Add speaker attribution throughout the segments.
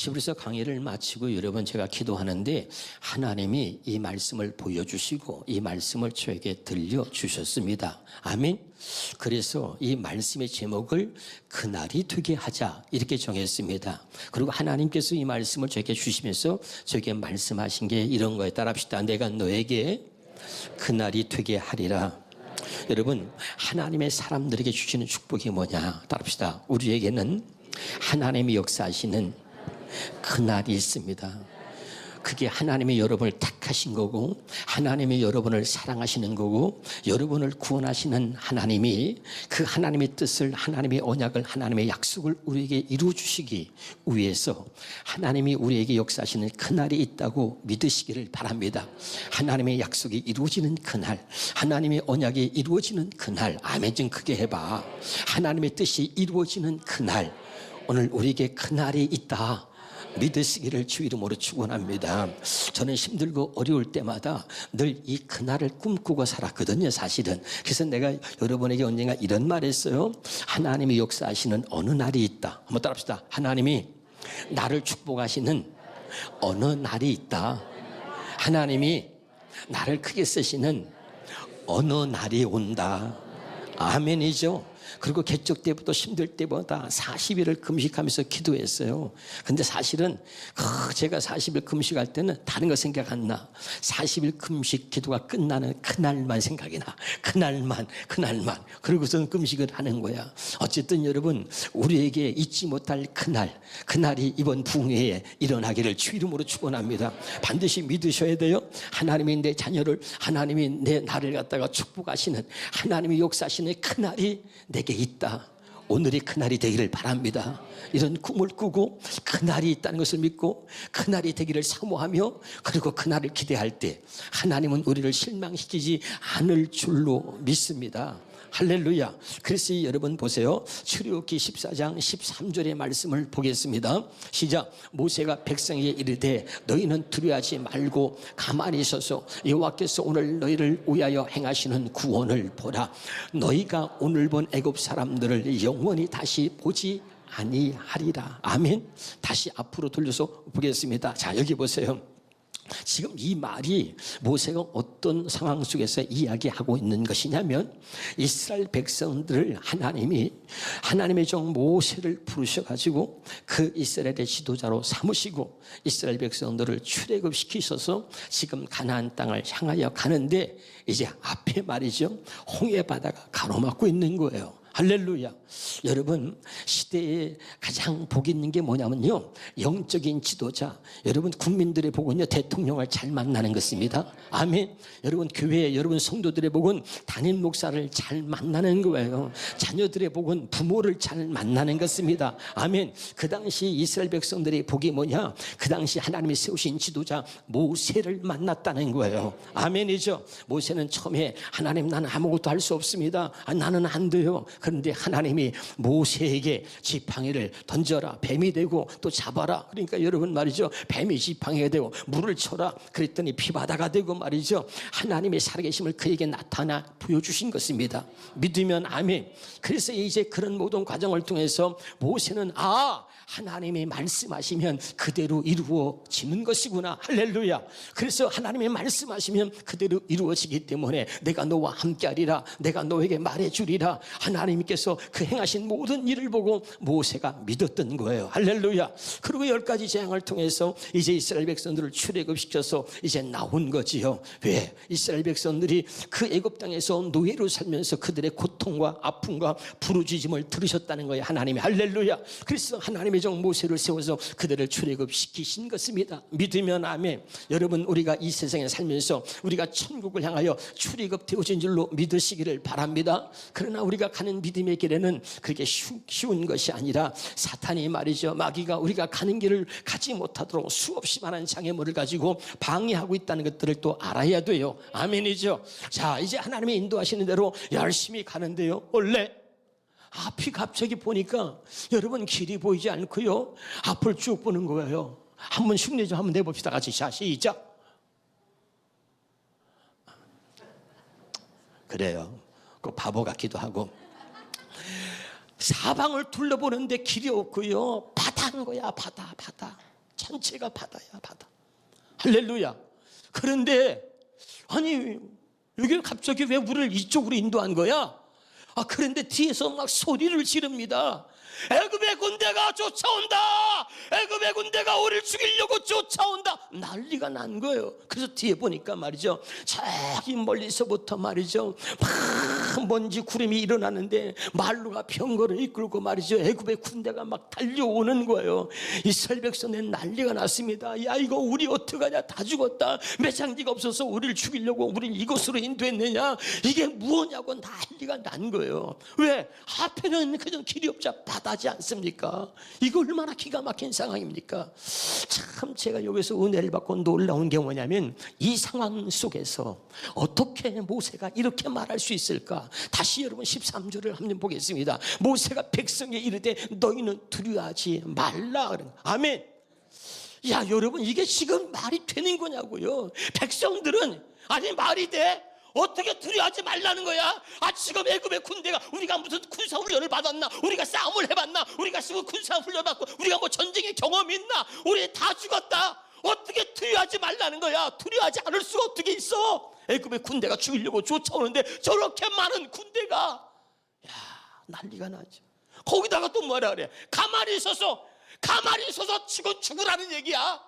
Speaker 1: 히브리서 강의를 마치고 여러분 제가 기도하는데 하나님이 이 말씀을 보여주시고 이 말씀을 저에게 들려주셨습니다. 아멘. 그래서 이 말씀의 제목을 그날이 되게 하자 이렇게 정했습니다. 그리고 하나님께서 이 말씀을 저에게 주시면서 저에게 말씀하신 게 이런 거에 따라합시다. 내가 너에게 그날이 되게 하리라. 여러분 하나님의 사람들에게 주시는 축복이 뭐냐 따라합시다. 우리에게는 하나님이 역사하시는 그날이 있습니다. 그게 하나님이 여러분을 택하신 거고 하나님이 여러분을 사랑하시는 거고 여러분을 구원하시는 하나님이 그 하나님의 뜻을 하나님의 언약을 하나님의 약속을 우리에게 이루어 주시기 위해서 하나님이 우리에게 역사하시는 그날이 있다고 믿으시기를 바랍니다. 하나님의 약속이 이루어지는 그날, 하나님의 언약이 이루어지는 그날. 아멘 좀 크게 해봐. 하나님의 뜻이 이루어지는 그날, 오늘 우리에게 그날이 있다 믿으시기를 주 이름으로 축원합니다. 저는 힘들고 어려울 때마다 늘 이 그날을 꿈꾸고 살았거든요, 사실은. 그래서 내가 여러분에게 언젠가 이런 말 했어요. 하나님이 역사하시는 어느 날이 있다. 한번 따라합시다. 하나님이 나를 축복하시는 어느 날이 있다. 하나님이 나를 크게 쓰시는 어느 날이 온다. 아멘이죠. 그리고 개척 때부터 힘들 때보다 40일을 금식하면서 기도했어요. 근데 사실은 제가 40일 금식할 때는 다른 거 생각 안 나. 40일 금식 기도가 끝나는 그날만 생각이 나. 그날만. 그러고서는 금식을 하는 거야. 어쨌든 여러분 우리에게 잊지 못할 그날이 이번 부흥회에 일어나기를 주 이름으로 축원합니다. 반드시 믿으셔야 돼요. 하나님이 내 자녀를, 하나님이 내 나를 갖다가 축복하시는, 하나님이 역사하시는 그날이 내게 있다. 오늘이 그날이 되기를 바랍니다. 이런 꿈을 꾸고 그날이 있다는 것을 믿고 그날이 되기를 사모하며 그리고 그날을 기대할 때 하나님은 우리를 실망시키지 않을 줄로 믿습니다. 할렐루야. 그래서 여러분 보세요. 출애굽기 14장 13절의 말씀을 보겠습니다. 시작. 모세가 백성에게 이르되 너희는 두려워하지 말고 가만히 있어서 여호와께서 오늘 너희를 위하여 행하시는 구원을 보라. 너희가 오늘 본 애굽 사람들을 영원히 다시 보지 아니하리라. 아멘. 다시 앞으로 돌려서 보겠습니다. 자, 여기 보세요. 지금 이 말이 모세가 어떤 상황 속에서 이야기하고 있는 것이냐면 이스라엘 백성들을 하나님의 종 모세를 부르셔가지고 그 이스라엘의 지도자로 삼으시고 이스라엘 백성들을 출애굽시키셔서 지금 가나안 땅을 향하여 가는데 이제 앞에 말이죠. 홍해 바다가 가로막고 있는 거예요. 할렐루야. 여러분 시대에 가장 복 있는 게 뭐냐면요, 영적인 지도자, 여러분 국민들의 복은요 대통령을 잘 만나는 것입니다. 아멘. 여러분 교회, 여러분 성도들의 복은 담임 목사를 잘 만나는 거예요. 자녀들의 복은 부모를 잘 만나는 것입니다. 아멘. 그 당시 이스라엘 백성들의 복이 뭐냐, 그 당시 하나님이 세우신 지도자 모세를 만났다는 거예요. 아멘이죠. 모세는 처음에 하나님 나는 아무것도 할 수 없습니다. 나는 안 돼요. 그런데 하나님이 모세에게 지팡이를 던져라, 뱀이 되고 또 잡아라. 그러니까 여러분 말이죠, 뱀이 지팡이가 되고 물을 쳐라. 그랬더니 피바다가 되고 말이죠, 하나님의 살아계심을 그에게 나타나 보여주신 것입니다. 믿으면 아멘. 그래서 이제 그런 모든 과정을 통해서 모세는 하나님이 말씀하시면 그대로 이루어지는 것이구나. 할렐루야. 그래서 하나님이 말씀하시면 그대로 이루어지기 때문에 내가 너와 함께하리라, 내가 너에게 말해주리라. 하나님께서 그 행하신 모든 일을 보고 모세가 믿었던 거예요. 할렐루야. 그리고 10가지 재앙을 통해서 이제 이스라엘 백성들을 출애굽시켜서 이제 나온 거지요. 왜? 이스라엘 백성들이 그 애굽 땅에서 노예로 살면서 그들의 고통과 아픔과 부르짖음을 들으셨다는 거예요. 하나님이. 할렐루야. 그래서 하나님의 종 모세를 세워서 그들을 출애굽시키신 것입니다. 믿으면 아멘. 여러분 우리가 이 세상에 살면서 우리가 천국을 향하여 출애굽되어진 줄로 믿으시기를 바랍니다. 그러나 우리가 가는 믿음의 길에는 그렇게 쉬운 것이 아니라 사탄이 말이죠, 마귀가 우리가 가는 길을 가지 못하도록 수없이 많은 장애물을 가지고 방해하고 있다는 것들을 또 알아야 돼요. 아멘이죠. 자, 이제 하나님이 인도하시는 대로 열심히 가는데요, 원래 앞이 갑자기 보니까 여러분 길이 보이지 않고요, 앞을 쭉 보는 거예요. 한번 흉내 좀 한번 내봅시다. 같이. 자, 시작. 그래요. 그 바보 같기도 하고. 사방을 둘러보는데 길이 없고요, 바다인 거야. 바다. 전체가 바다야, 바다. 할렐루야. 그런데 아니 여기 갑자기 왜 우리를 이쪽으로 인도한 거야? 그런데 뒤에서 막 소리를 지릅니다. 애굽의 군대가 쫓아온다. 애굽의 군대가 우리를 죽이려고 쫓아온다. 난리가 난 거예요. 그래서 뒤에 보니까 말이죠, 저기 멀리서부터 말이죠, 막 먼지 구름이 일어나는데 말루가 병거를 이끌고 말이죠, 애굽의 군대가 막 달려오는 거예요. 이스라엘 백성은 난리가 났습니다. 야, 이거 우리 어떡하냐, 다 죽었다. 매장지가 없어서 우리를 죽이려고 우리를 이곳으로 인도했느냐, 이게 무엇냐고 난리가 난 거예요. 왜? 앞에는 그냥 길이 없자 바다지 않습니까? 이거 얼마나 기가 막힌 상황입니까? 참 제가 여기서 은혜를 받고 놀라운 게 뭐냐면, 이 상황 속에서 어떻게 모세가 이렇게 말할 수 있을까? 다시 여러분 13절을 한번 보겠습니다. 모세가 백성에 이르되 너희는 두려워하지 말라. 아멘. 야, 여러분 이게 지금 말이 되는 거냐고요. 백성들은 아니 말이 돼? 어떻게 두려워하지 말라는 거야? 지금 애굽의 군대가, 우리가 무슨 군사훈련을 받았나? 우리가 싸움을 해봤나? 우리가 지금 군사훈련 받고 우리가 뭐 전쟁의 경험이 있나? 우리 다 죽었다. 어떻게 두려워하지 말라는 거야? 두려워하지 않을 수가 어떻게 있어? 애굽의 군대가 죽이려고 쫓아오는데 저렇게 많은 군대가, 야, 난리가 나죠. 거기다가 또 뭐라 그래? 가만히 있어서 치고 죽으라는 얘기야.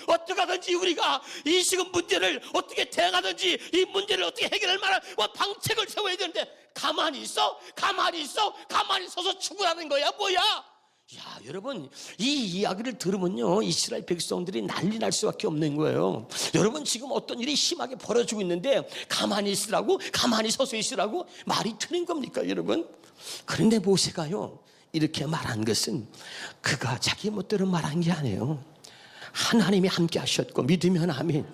Speaker 1: 어떻게 하든지 우리가 이 지금 문제를 어떻게 대응하든지, 이 문제를 어떻게 해결할 만한 방책을 세워야 되는데 가만히 있어? 가만히 서서 죽으라는 거야, 뭐야? 야, 여러분 이 이야기를 들으면요, 이스라엘 백성들이 난리 날 수밖에 없는 거예요. 여러분 지금 어떤 일이 심하게 벌어지고 있는데 가만히 있으라고, 가만히 서서 있으라고 말이 되는 겁니까, 여러분? 그런데 모세가요 이렇게 말한 것은 그가 자기 멋대로 말한 게 아니에요. 하나님이 함께 하셨고, 믿으면 아멘.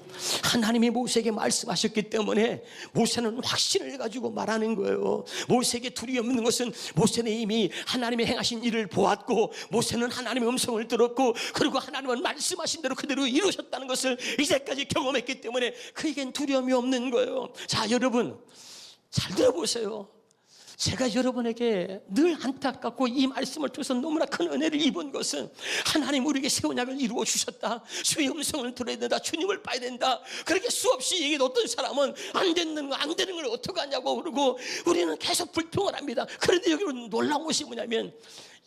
Speaker 1: 하나님이 모세에게 말씀하셨기 때문에 모세는 확신을 가지고 말하는 거예요. 모세에게 두려움 없는 것은 모세는 이미 하나님이 행하신 일을 보았고, 모세는 하나님의 음성을 들었고, 그리고 하나님은 말씀하신 대로 그대로 이루셨다는 것을 이제까지 경험했기 때문에 그에겐 두려움이 없는 거예요. 자, 여러분 잘 들어보세요. 제가 여러분에게 늘 안타깝고 이 말씀을 통해서 너무나 큰 은혜를 입은 것은, 하나님 우리에게 새 언약을 이루어 주셨다, 주의 음성을 들어야 된다, 주님을 봐야 된다, 그렇게 수없이 얘기해. 어떤 사람은 안 되는 걸 어떡하냐고 그러고 우리는 계속 불평을 합니다. 그런데 여기 놀라운 것이 뭐냐면,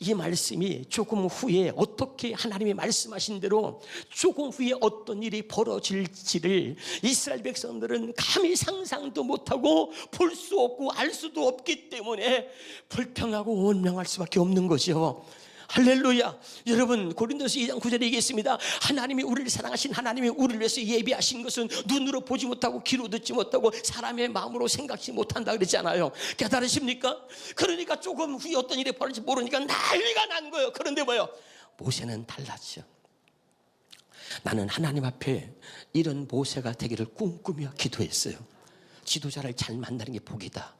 Speaker 1: 이 말씀이 조금 후에 어떻게 하나님이 말씀하신 대로 조금 후에 어떤 일이 벌어질지를 이스라엘 백성들은 감히 상상도 못하고 볼 수 없고 알 수도 없기 때문에 불평하고 원망할 수밖에 없는 거죠. 할렐루야. 여러분 고린도서 2장 9절에 얘기했습니다. 하나님이 우리를 사랑하신 하나님이 우리를 위해서 예비하신 것은 눈으로 보지 못하고 귀로 듣지 못하고 사람의 마음으로 생각지 못한다 그랬잖아요. 깨달으십니까? 그러니까 조금 후에 어떤 일이 벌어질지 모르니까 난리가 난 거예요. 그런데 뭐요? 모세는 달랐죠. 나는 하나님 앞에 이런 모세가 되기를 꿈꾸며 기도했어요. 지도자를 잘 만나는 게 복이다.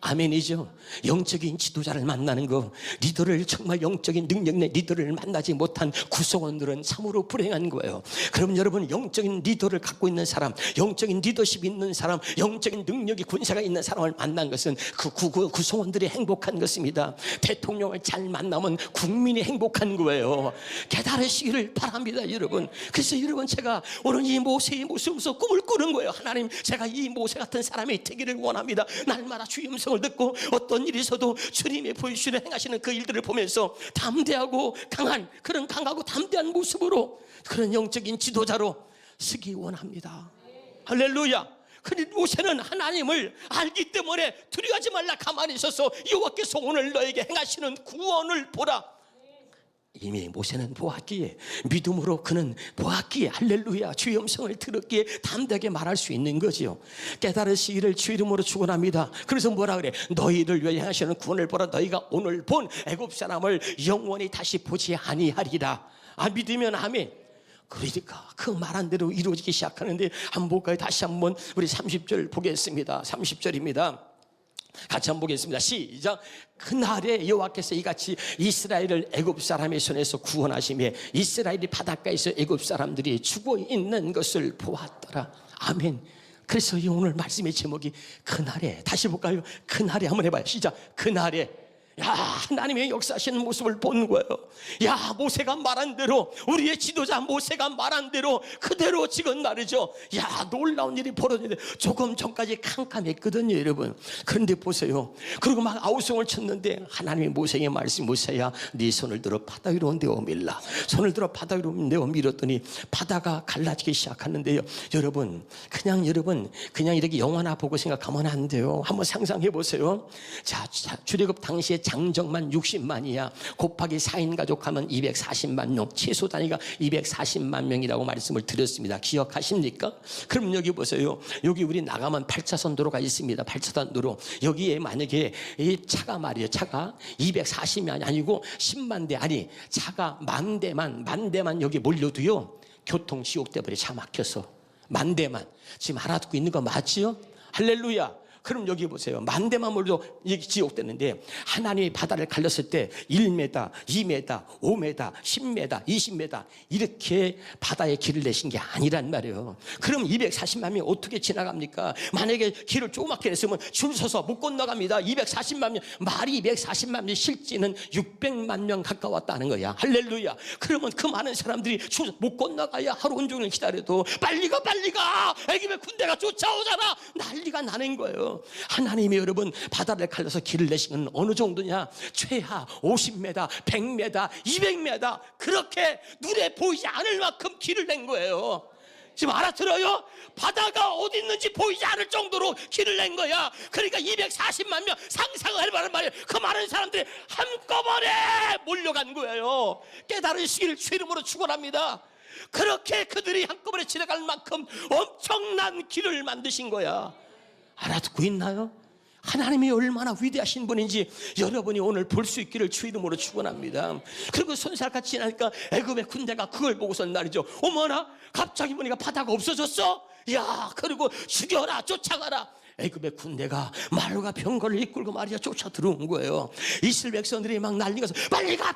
Speaker 1: 아멘이죠. 영적인 지도자를 만나는 거, 리더를 정말 영적인 능력 내 리더를 만나지 못한 구성원들은 참으로 불행한 거예요. 그럼 여러분 영적인 리더를 갖고 있는 사람, 영적인 리더십이 있는 사람, 영적인 능력이 군사가 있는 사람을 만난 것은 그 구성원들이 행복한 것입니다. 대통령을 잘 만나면 국민이 행복한 거예요. 깨달으시기를 바랍니다, 여러분. 그래서 여러분 제가 오늘 이 모세의 모습에서 꿈을 꾸는 거예요. 하나님, 제가 이 모세 같은 사람이 되기를 원합니다. 날마다 주의 음성을 듣고 어떤 일이 있어도 주님의 보여주시는 행하시는 그 일들을 보면서 담대하고 강하고 담대한 모습으로 그런 영적인 지도자로 서기 원합니다. 할렐루야. 그런데 모세는 하나님을 알기 때문에 두려워하지 말라, 가만히 있어서 여호와께서 오늘 너에게 행하시는 구원을 보라. 이미 모세는 보았기에, 믿음으로 그는 보았기에, 할렐루야, 주의 음성을 들었기에 담대하게 말할 수 있는 거지요. 깨달으시기를 주 이름으로 축원합니다. 그래서 뭐라 그래? 너희를 위해 하시는 구원을 보라. 너희가 오늘 본 애굽 사람을 영원히 다시 보지 아니하리라. 믿으면 아멘. 그러니까 그 말한 대로 이루어지기 시작하는데, 한번 볼까요? 다시 한번 우리 30절 보겠습니다. 30절입니다. 같이 한번 보겠습니다. 시작. 그날에 여호와께서 이같이 이스라엘을 애굽 사람의 손에서 구원하시며 이스라엘이 바닷가에서 애굽 사람들이 죽어 있는 것을 보았더라. 아멘. 그래서 오늘 말씀의 제목이 그날에, 다시 볼까요? 그날에 한번 해봐요. 시작. 그날에 야, 하나님의 역사하시는 모습을 본 거예요. 야, 모세가 말한 대로, 우리의 지도자 모세가 말한 대로 그대로 지금 말이죠. 야, 놀라운 일이 벌어지는데 조금 전까지 캄캄했거든요, 여러분. 그런데 보세요. 그리고 막 아우성을 쳤는데 하나님의 모세에게 말씀, 모세야, 네 손을 들어 바다 위로 내어 밀라. 손을 들어 바다 위로 내어 밀었더니 바다가 갈라지기 시작하는데요. 여러분 그냥 이렇게 영화나 보고 생각하면 안 돼요. 한번 상상해 보세요. 자, 출애굽 당시에 장정만 60만이야. 곱하기 4인 가족하면 240만 명, 최소 단위가 240만 명이라고 말씀을 드렸습니다. 기억하십니까? 그럼 여기 보세요. 여기 우리 나가면 8차선 도로가 있습니다. 8차선 도로. 여기에 만약에 이 차가 말이에요. 차가 240만이 아니고 10만 대, 아니 차가 만 대만 여기 몰려도요, 교통 지옥돼 버려. 차 막혀서 만 대만. 지금 알아듣고 있는 거 맞지요? 할렐루야. 그럼 여기 보세요. 만 대만 몰려도 지옥되는데 하나님이 바다를 갈렸을 때 1m, 2m, 5m, 10m, 20m 이렇게 바다에 길을 내신 게 아니란 말이에요. 그럼 240만 명이 어떻게 지나갑니까? 만약에 길을 조그맣게 냈으면 줄 서서 못 건너갑니다. 240만 명, 말이 240만 명, 실제는 600만 명 가까웠다는 거야. 할렐루야. 그러면 그 많은 사람들이 줄 못 건너가야 하루 온종일 기다려도 빨리 가 애굽의 군대가 쫓아오잖아. 난리가 나는 거예요. 하나님이 여러분 바다를 갈라서 길을 내신 건 어느 정도냐? 최하 50m, 100m, 200m 그렇게 눈에 보이지 않을 만큼 길을 낸 거예요. 지금 알아들어요? 바다가 어디 있는지 보이지 않을 정도로 길을 낸 거야. 그러니까 240만 명 상상을 해보란 말이에요. 그 많은 사람들이 한꺼번에 몰려간 거예요. 깨달으시기를 주 이름으로 축원합니다. 그렇게 그들이 한꺼번에 지나갈 만큼 엄청난 길을 만드신 거야. 알아듣고 있나요? 하나님이 얼마나 위대하신 분인지 여러분이 오늘 볼 수 있기를 주 이름으로 축원합니다. 그리고 손살같이 지나니까 애굽의 군대가 그걸 보고서 말이죠. 어머나, 갑자기 보니까 바다가 없어졌어? 야, 그리고 죽여라, 쫓아가라. 애굽의 군대가 말과 병거를 이끌고 말이야 쫓아 들어온 거예요. 이스라엘 백성들이 막 난리가서 빨리 가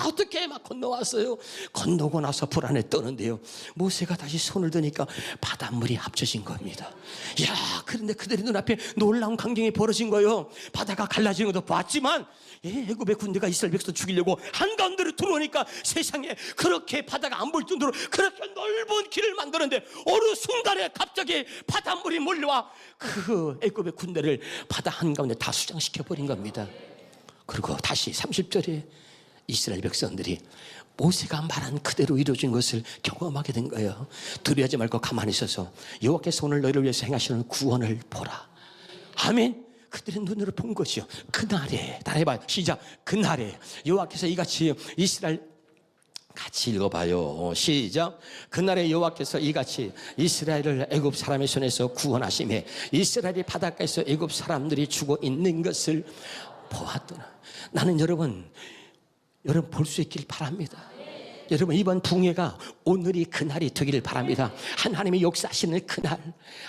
Speaker 1: 어떻게 막 건너왔어요. 건너고 나서 불안에 떠는데요, 모세가 다시 손을 드니까 바닷물이 합쳐진 겁니다. 야, 그런데 그들의 눈앞에 놀라운 광경이 벌어진 거예요. 바다가 갈라지는 것도 봤지만 애굽의 군대가 이스라엘 백성 죽이려고 한가운데로 들어오니까 세상에 그렇게 바다가 안 보일 정도로 그렇게 넓은 길을 만드는데 어느 순간에 갑자기 바닷물이 몰려와 그 애굽의 군대를 바다 한가운데 다 수장시켜버린 겁니다. 그리고 다시 30절에 이스라엘 백성들이 모세가 말한 그대로 이루어진 것을 경험하게 된 거예요. 두려워하지 말고 가만히 있어서 여호와께서 오늘 너희를 위해서 행하시는 구원을 보라. 아멘. 그들의 눈으로 본 것이요. 그날에, 다 해봐요. 시작. 그날에 여호와께서 이같이 이스라엘, 같이 읽어봐요. 시작. 그날에 여호와께서 이같이 이스라엘을 애굽 사람의 손에서 구원하시매 이스라엘이 바닷가에서 애굽 사람들이 죽어 있는 것을 보았더라. 나는 여러분 볼 수 있길 바랍니다. 여러분 이번 붕괴가 오늘이 그날이 되기를 바랍니다. 하나님의 역사하시는 그날,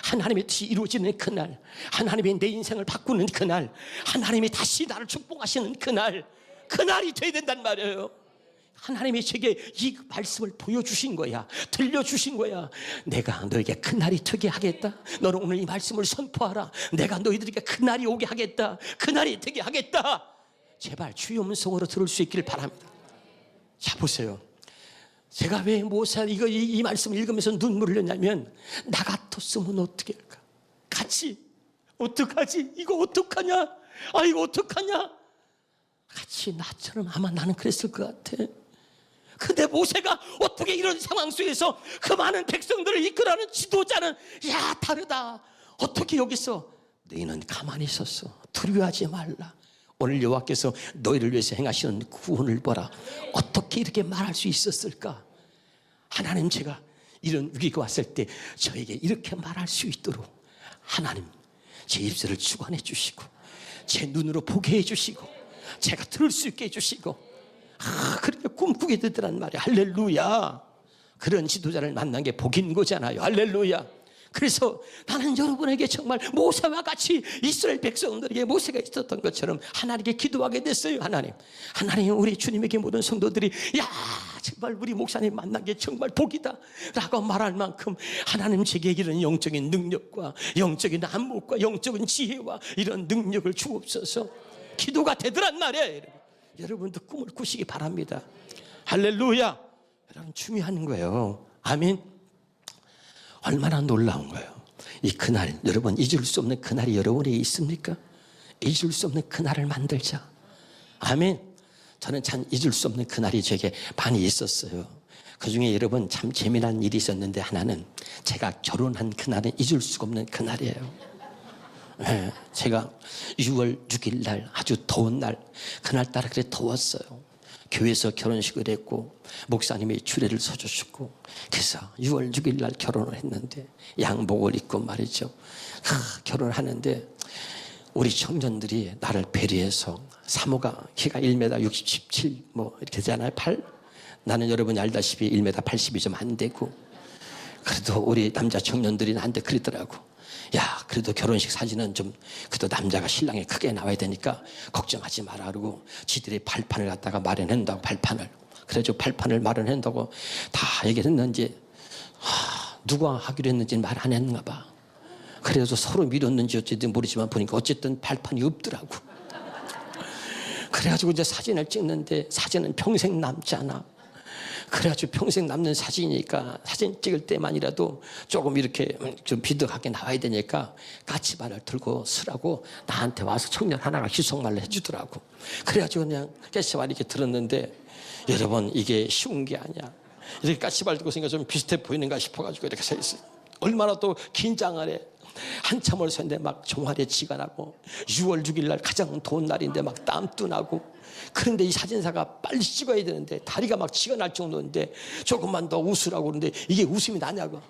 Speaker 1: 하나님의 뜻이 이루어지는 그날, 하나님의 내 인생을 바꾸는 그날, 하나님이 다시 나를 축복하시는 그날이 돼야 된단 말이에요. 하나님이 제게 이 말씀을 보여주신 거야. 들려주신 거야. 내가 너에게 그날이 되게 하겠다. 너는 오늘 이 말씀을 선포하라. 내가 너희들에게 그날이 오게 하겠다. 그날이 되게 하겠다. 제발 주의 음성으로 들을 수 있기를 바랍니다. 자, 보세요. 제가 왜 모세 이 말씀을 읽으면서 눈물을 흘렸냐면, 나 같았으면 어떻게 할까? 같이 어떡하지? 이거 어떡하냐? 이거 어떡하냐? 같이 나처럼 아마 나는 그랬을 것 같아. 근데 모세가 어떻게 이런 상황 속에서 그 많은 백성들을 이끌어가는 지도자는 다르다. 어떻게 여기서 너희는 가만히 있었어. 두려워하지 말라. 오늘 여호와께서 너희를 위해서 행하시는 구원을 보라. 어떻게 이렇게 말할 수 있었을까? 하나님, 제가 이런 위기가 왔을 때 저에게 이렇게 말할 수 있도록 하나님 제 입술을 주관해 주시고 제 눈으로 보게 해주시고 제가 들을 수 있게 해주시고 그렇게 꿈꾸게 되더란 말이야. 할렐루야. 그런 지도자를 만난 게 복인 거잖아요. 할렐루야. 그래서 나는 여러분에게 정말 모세와 같이 이스라엘 백성들에게 모세가 있었던 것처럼 하나님께 기도하게 됐어요. 하나님 우리 주님에게 모든 성도들이 정말 우리 목사님 만난 게 정말 복이다 라고 말할 만큼 하나님 제게 이런 영적인 능력과 영적인 안목과 영적인 지혜와 이런 능력을 주옵소서. 기도가 되더란 말이에요. 여러분도 꿈을 꾸시기 바랍니다. 할렐루야. 여러분 중요한 거예요. 아멘. 얼마나 놀라운 거예요. 이 그날, 여러분 잊을 수 없는 그날이 여러분에게 있습니까? 잊을 수 없는 그날을 만들자. 아멘. 저는 참 잊을 수 없는 그날이 저에게 많이 있었어요. 그중에 여러분 참 재미난 일이 있었는데, 하나는 제가 결혼한 그날은 잊을 수가 없는 그날이에요. 네, 제가 6월 6일 날 아주 더운 날, 그날따라 그래 더웠어요. 교회에서 결혼식을 했고 목사님이 주례를 서주셨고, 그래서 6월 6일 날 결혼을 했는데 양복을 입고 말이죠. 결혼하는데 우리 청년들이 나를 배려해서, 사모가 키가 1m 67 뭐 이렇게 되잖아요. 8. 나는 여러분이 알다시피 1m 80이 좀 안 되고, 그래도 우리 남자 청년들이 나한테 그러더라고. 야, 그래도 결혼식 사진은 좀 그래도 남자가 신랑이 크게 나와야 되니까 걱정하지 마라 그러고, 지들이 발판을 갖다가 마련한다고. 발판을, 그래가지고 발판을 마련한다고 다 얘기했는지, 누가 하기로 했는지 말 안 했는가 봐. 그래서 서로 미뤘는지 어쨌든 모르지만 보니까 어쨌든 발판이 없더라고. 그래가지고 이제 사진을 찍는데 사진은 평생 남잖아. 그래가지고 평생 남는 사진이니까 사진 찍을 때만이라도 조금 이렇게 좀 비덕하게 나와야 되니까 까치발을 들고 서라고 나한테 와서 청년 하나가 희속말을 해주더라고. 그래가지고 그냥 까치발 이렇게 들었는데, 여러분 이게 쉬운 게 아니야. 이렇게 까치발 들고 있으니까 좀 비슷해 보이는가 싶어가지고 이렇게 서 있어. 얼마나 또 긴장을 해. 한참을 섰는데 막 종아리에 지가 나고, 6월 6일 날 가장 더운 날인데 막 땀도 나고, 그런데 이 사진사가 빨리 찍어야 되는데 다리가 막 지가 날 정도인데 조금만 더 웃으라고 그러는데 이게 웃음이 나냐고.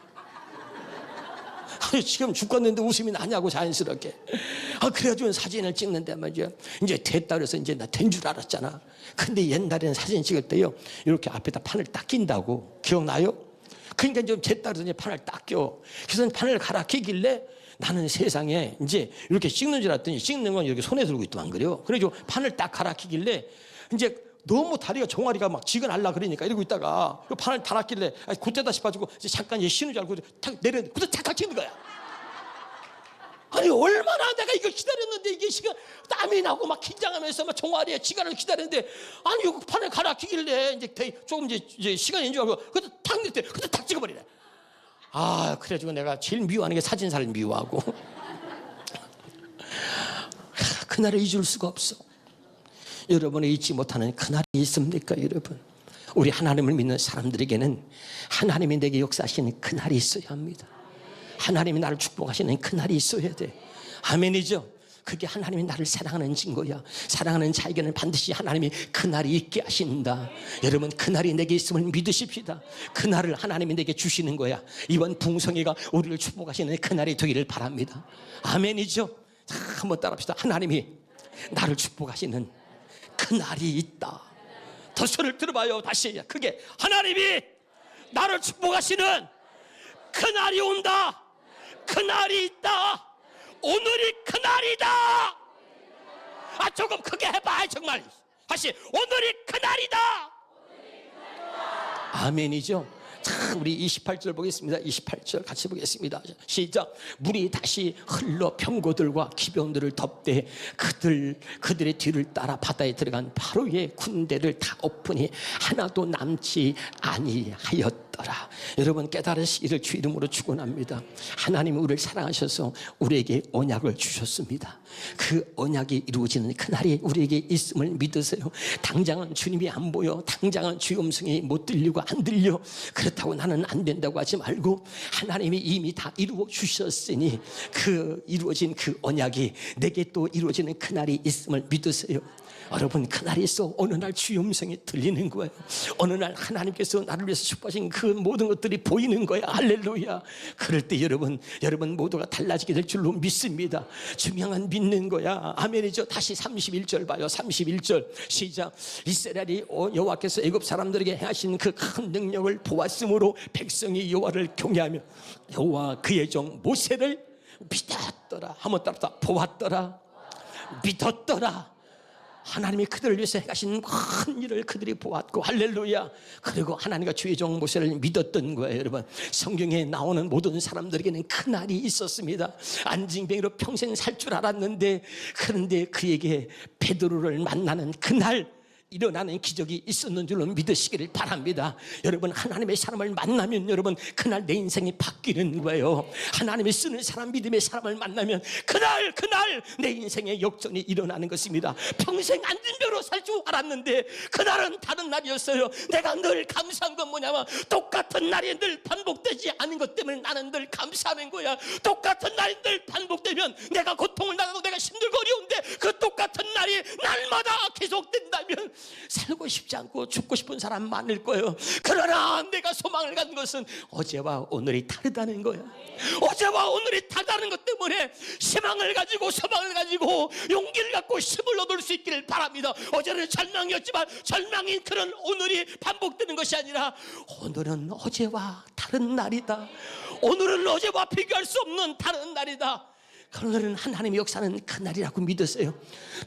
Speaker 1: 아니, 지금 죽겠는데 웃음이 나냐고, 자연스럽게. 그래가지고 사진을 찍는데 말이야. 이제 됐다 그래서 이제 나 된 줄 알았잖아. 근데 옛날에는 사진 찍을 때요, 이렇게 앞에다 판을 딱 낀다고. 기억나요? 그러니까 좀 됐다 그래서 이제 판을 딱 껴. 그래서 판을 갈아 끼길래 나는 세상에 이제 이렇게 찍는 줄 알았더니, 찍는 건 이렇게 손에 들고 있더만 그래요. 그래가지고 판을 딱 갈아 끼길래 이제 너무 다리가, 종아리가 막 지가 날라 그러니까 이러고 있다가 그 판을 달았길래 그때다 싶어가지고 이제 잠깐 이제 쉬는 줄 알고 탁 내렸는데 그때 탁 찍는 거야. 아니 얼마나 내가 이걸 기다렸는데, 이게 시간 땀이 나고 막 긴장하면서 막 종아리에 지가를 기다렸는데, 아니 이거 판을 갈아 끼길래 이제 조금 이제 시간이 줄 알고 그때 탁 냈대. 그때 탁 찍어버리네. 그래가지고 내가 제일 미워하는 게 사진사를 미워하고. 그날을 잊을 수가 없어. 여러분이 잊지 못하는 그날이 있습니까, 여러분? 우리 하나님을 믿는 사람들에게는 하나님이 내게 역사하시는 그날이 있어야 합니다. 하나님이 나를 축복하시는 그날이 있어야 돼. 아멘이죠? 그게 하나님이 나를 사랑하는 증거야. 사랑하는 자에게는 반드시 하나님이 그날이 있게 하신다. 여러분 그날이 내게 있음을 믿으십시다. 그날을 하나님이 내게 주시는 거야. 이번 풍성이가 우리를 축복하시는 그날이 되기를 바랍니다. 아멘이죠? 자, 한번 따라합시다. 하나님이 나를 축복하시는 그날이 있다. 더 소리를 들어봐요. 다시 크게. 하나님이 나를 축복하시는 그날이 온다. 그날이 있다. 오늘이 그날이다. 조금 크게 해봐. 정말 다시. 오늘이 그날이다. 아멘이죠. 자, 우리 28절 보겠습니다. 28절 같이 보겠습니다. 시작. 물이 다시 흘러 병거들과 기병들을 덮되 그들의 뒤를 따라 바다에 들어간 바로의 군대를 다 엎으니 하나도 남지 아니하였더라. 여러분 깨달으시기를 주 이름으로 축원합니다. 하나님은 우리를 사랑하셔서 우리에게 언약을 주셨습니다. 그 언약이 이루어지는 그날이 우리에게 있음을 믿으세요. 당장은 주님이 안 보여, 당장은 주의 음성이 못 들리고 안 들려, 그렇다고 나는 안 된다고 하지 말고 하나님이 이미 다 이루어 주셨으니 그 이루어진 그 언약이 내게 또 이루어지는 그날이 있음을 믿으세요. 여러분 그날이 있어. 어느 날 주의 음성이 들리는 거예요. 어느 날 하나님께서 나를 위해서 축복하신 그 모든 것들이 보이는 거야. 할렐루야. 그럴 때 여러분 모두가 달라지게 될 줄로 믿습니다. 중요한 믿는 거야. 아멘이죠. 다시 31절 봐요. 31절 시작. 이스라엘이 여호와께서 애굽 사람들에게 행하신 그 큰 능력을 보았으므로 백성이 여호와를 경외하며 여호와 그의 종 모세를 믿었더라. 한번 따라서 보았더라, 믿었더라. 하나님이 그들을 위해서 행하신 큰 일을 그들이 보았고, 할렐루야. 그리고 하나님과 주의 종 모세를 믿었던 거예요. 여러분, 성경에 나오는 모든 사람들에게는 그날이 있었습니다. 안징뱅이로 평생 살 줄 알았는데, 그런데 그에게 베드로를 만나는 그날 일어나는 기적이 있었는 줄로 믿으시기를 바랍니다. 여러분, 하나님의 사람을 만나면 여러분 그날 내 인생이 바뀌는 거예요. 하나님이 쓰는 사람, 믿음의 사람을 만나면 그날 내 인생의 역전이 일어나는 것입니다. 평생 안진병으로 살 줄 알았는데 그날은 다른 날이었어요. 내가 늘 감사한 건 뭐냐면 똑같은 날이 늘 반복되지 않은 것 때문에 나는 늘 감사하는 거야. 똑같은 날이 늘 반복되면 내가 고통을 당하고 내가 힘들고 어려운데 그 똑같은 날이 날마다 계속된다면 살고 싶지 않고 죽고 싶은 사람 많을 거예요. 그러나 내가 소망을 갖는 것은 어제와 오늘이 다르다는 거야. 어제와 오늘이 다르다는 것 때문에 희망을 가지고 소망을 가지고 용기를 갖고 힘을 얻을 수 있기를 바랍니다. 어제는 절망이었지만 절망인 그런 오늘이 반복되는 것이 아니라 오늘은 어제와 다른 날이다. 오늘은 어제와 비교할 수 없는 다른 날이다. 그날은 하나님의 역사는 그날이라고 믿었어요.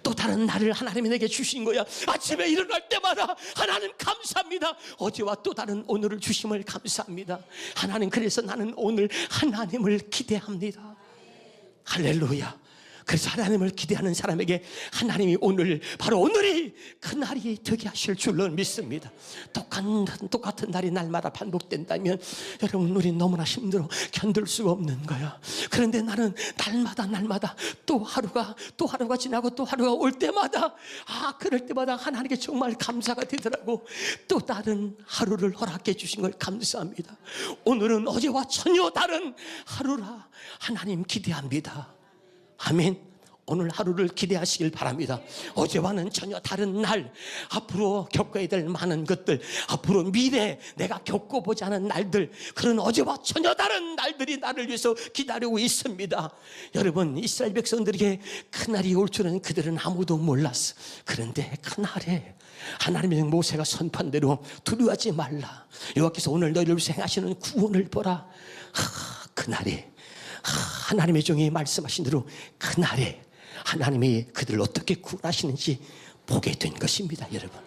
Speaker 1: 또 다른 날을 하나님이 내게 주신 거야. 아침에 일어날 때마다 하나님 감사합니다. 어제와 또 다른 오늘을 주심을 감사합니다. 하나님, 그래서 나는 오늘 하나님을 기대합니다. 할렐루야. 그래서 하나님을 기대하는 사람에게 하나님이 오늘, 바로 오늘이 그날이 되게 하실 줄로 믿습니다. 똑같은 날이 날마다 반복된다면 여러분, 우리 너무나 힘들어 견딜 수가 없는 거야. 그런데 나는 날마다 또 하루가 지나고 또 하루가 올 때마다 그럴 때마다 하나님께 정말 감사가 되더라고. 또 다른 하루를 허락해 주신 걸 감사합니다. 오늘은 어제와 전혀 다른 하루라 하나님 기대합니다. 아멘. 오늘 하루를 기대하시길 바랍니다. 어제와는 전혀 다른 날, 앞으로 겪어야 될 많은 것들, 앞으로 미래 내가 겪어보지 않은 날들, 그런 어제와 전혀 다른 날들이 나를 위해서 기다리고 있습니다. 여러분, 이스라엘 백성들에게 그날이 올 줄은 그들은 아무도 몰랐어. 그런데 그날에 하나님의 모세가 선포한 대로 두려워하지 말라. 여호와께서 오늘 너희를 위해서 행하시는 구원을 보라. 그날에 하나님의 종이 말씀하신 대로 그날에 하나님이 그들을 어떻게 구원하시는지 보게 된 것입니다. 여러분,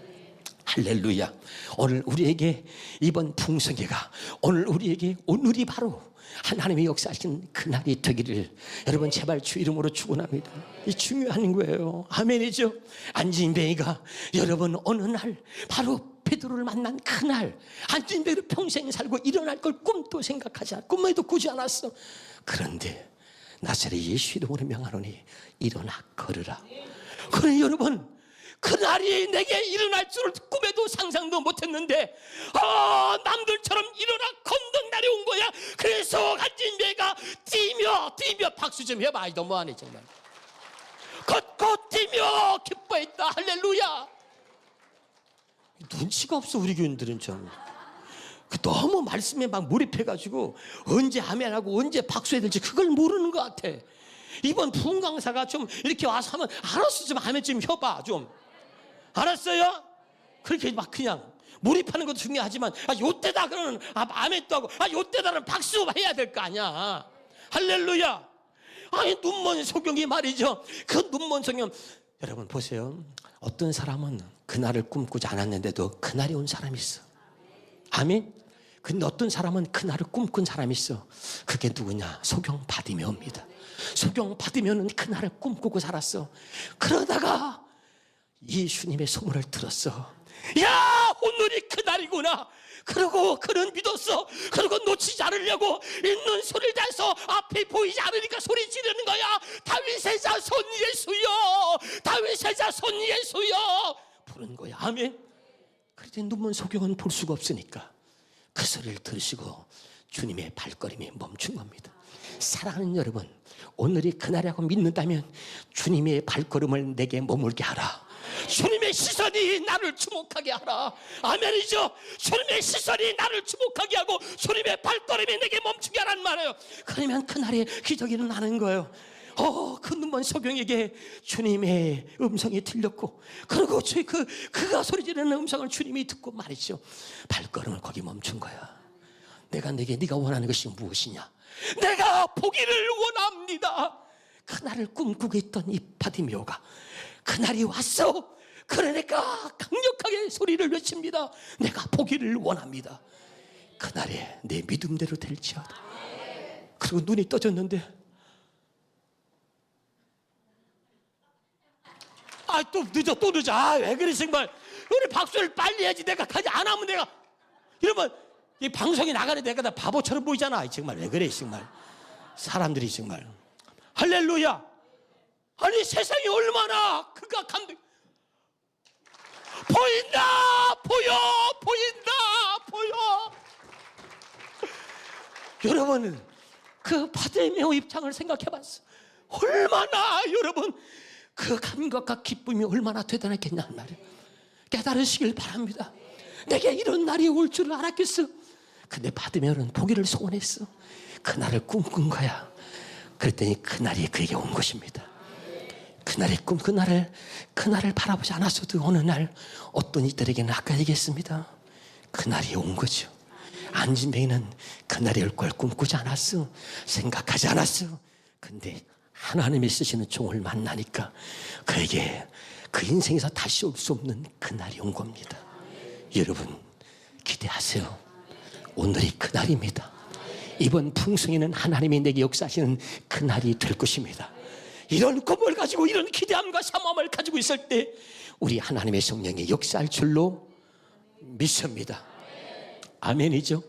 Speaker 1: 할렐루야. 오늘 우리에게 이번 풍성회가, 오늘 우리에게 오늘이 바로 하나님의 역사하신 그날이 되기를 여러분 제발 주 이름으로 축원합니다. 이 중요한 거예요. 아멘이죠. 안진뱅이가 여러분 어느 날 바로 베드로를 만난 그날, 안진뱅이로 평생 살고 일어날 걸 꿈도 생각하지 않고 꿈에도 꾸지 않았어. 그런데 나사렛 예수 이름으로 명하노니 일어나 걸으라. 그래 여러분, 그날이 내게 일어날 줄을 꿈에도 상상도 못했는데 남들처럼 일어나 걷는 날이 온 거야. 그래서 안진뱅이가 뛰며 박수 좀 해봐. 너무하네 정말. 걷고 뛰며 기뻐했다. 할렐루야. 눈치가 없어 우리 교인들은 좀. 너무 말씀에 막 몰입해가지고 언제 아멘하고 언제 박수해야 될지 그걸 모르는 것 같아. 이번 부흥 강사가 좀 이렇게 와서 하면 알았어 좀 아멘 좀 해봐 좀. 알았어요? 그렇게 막 그냥 몰입하는 것도 중요하지만 요때다 그러면 아멘도 하고 요때다는 박수 해야 될 거 아니야. 할렐루야. 아니 눈먼 소경이 말이죠. 그 눈먼 소경 여러분 보세요. 어떤 사람은 그날을 꿈꾸지 않았는데도 그날이 온 사람이 있어. 아멘. 근데 어떤 사람은 그날을 꿈꾼 사람이 있어. 그게 누구냐? 소경 바디메오입니다. 소경 바디메오는 그날을 꿈꾸고 살았어. 그러다가 예수님의 소문을 들었어. 야, 오늘이 그날이구나. 그러고 그는 믿었어. 그리고 놓치지 않으려고 있는 소리를 다해서 앞이 보이지 않으니까 소리 지르는 거야. 다윗의 자손 예수여, 다윗의 자손 예수여 부른 거야. 아멘. 그런데 눈먼 소경은 볼 수가 없으니까 그 소리를 들으시고 주님의 발걸음이 멈춘 겁니다. 사랑하는 여러분, 오늘이 그날이라고 믿는다면 주님의 발걸음을 내게 머물게 하라. 주님의 시선이 나를 주목하게 하라. 아멘이죠. 주님의 시선이 나를 주목하게 하고 주님의 발걸음이 내게 멈추게 하라는 말이에요. 그러면 그날의 기적이 일어나는 거예요. 그 눈먼 소경에게 주님의 음성이 들렸고, 그리고 그가 소리 지르는 음성을 주님이 듣고 말이죠. 발걸음을 거기 멈춘 거야. 내가 내게 네가 원하는 것이 무엇이냐? 내가 보기를 원합니다. 그날을 꿈꾸고 있던 이 바디메오가 그날이 왔어. 그러니까 강력하게 소리를 외칩니다. 내가 보기를 원합니다. 그날에 내 믿음대로 될지어다. 그리고 눈이 떠졌는데 또 늦어 또 늦어. 왜 그래 정말. 우리 박수를 빨리 해야지. 내가 가지 안 하면 내가 이러면 이 방송에 나가는 내가 다 바보처럼 보이잖아. 정말 왜 그래 정말. 사람들이 정말 할렐루야. 아니 세상이 얼마나 그가 감동. 보인다 보여. 여러분 그 바데메오 입장을 생각해 봤어. 얼마나 여러분 그 감격과 기쁨이 얼마나 대단했겠냐는 말이에요. 깨달으시길 바랍니다. 내게 이런 날이 올 줄 알았겠어. 근데 바데메오는 보기를 소원했어. 그날을 꿈꾼 거야. 그랬더니 그날이 그에게 온 것입니다. 그날의 꿈, 그날을 바라보지 않았어도 어느 날 어떤 이들에게는 아까 얘기했습니다. 그날이 온 거죠. 안진뱅이는 그날이 올 걸 꿈꾸지 않았어. 생각하지 않았어. 근데 하나님이 쓰시는 종을 만나니까 그에게 그 인생에서 다시 올 수 없는 그날이 온 겁니다. 여러분 기대하세요. 오늘이 그날입니다. 이번 풍성에는 하나님이 내게 역사하시는 그날이 될 것입니다. 이런 꿈을 가지고 이런 기대함과 사모함을 가지고 있을 때 우리 하나님의 성령이 역사할 줄로 믿습니다. 아멘이죠.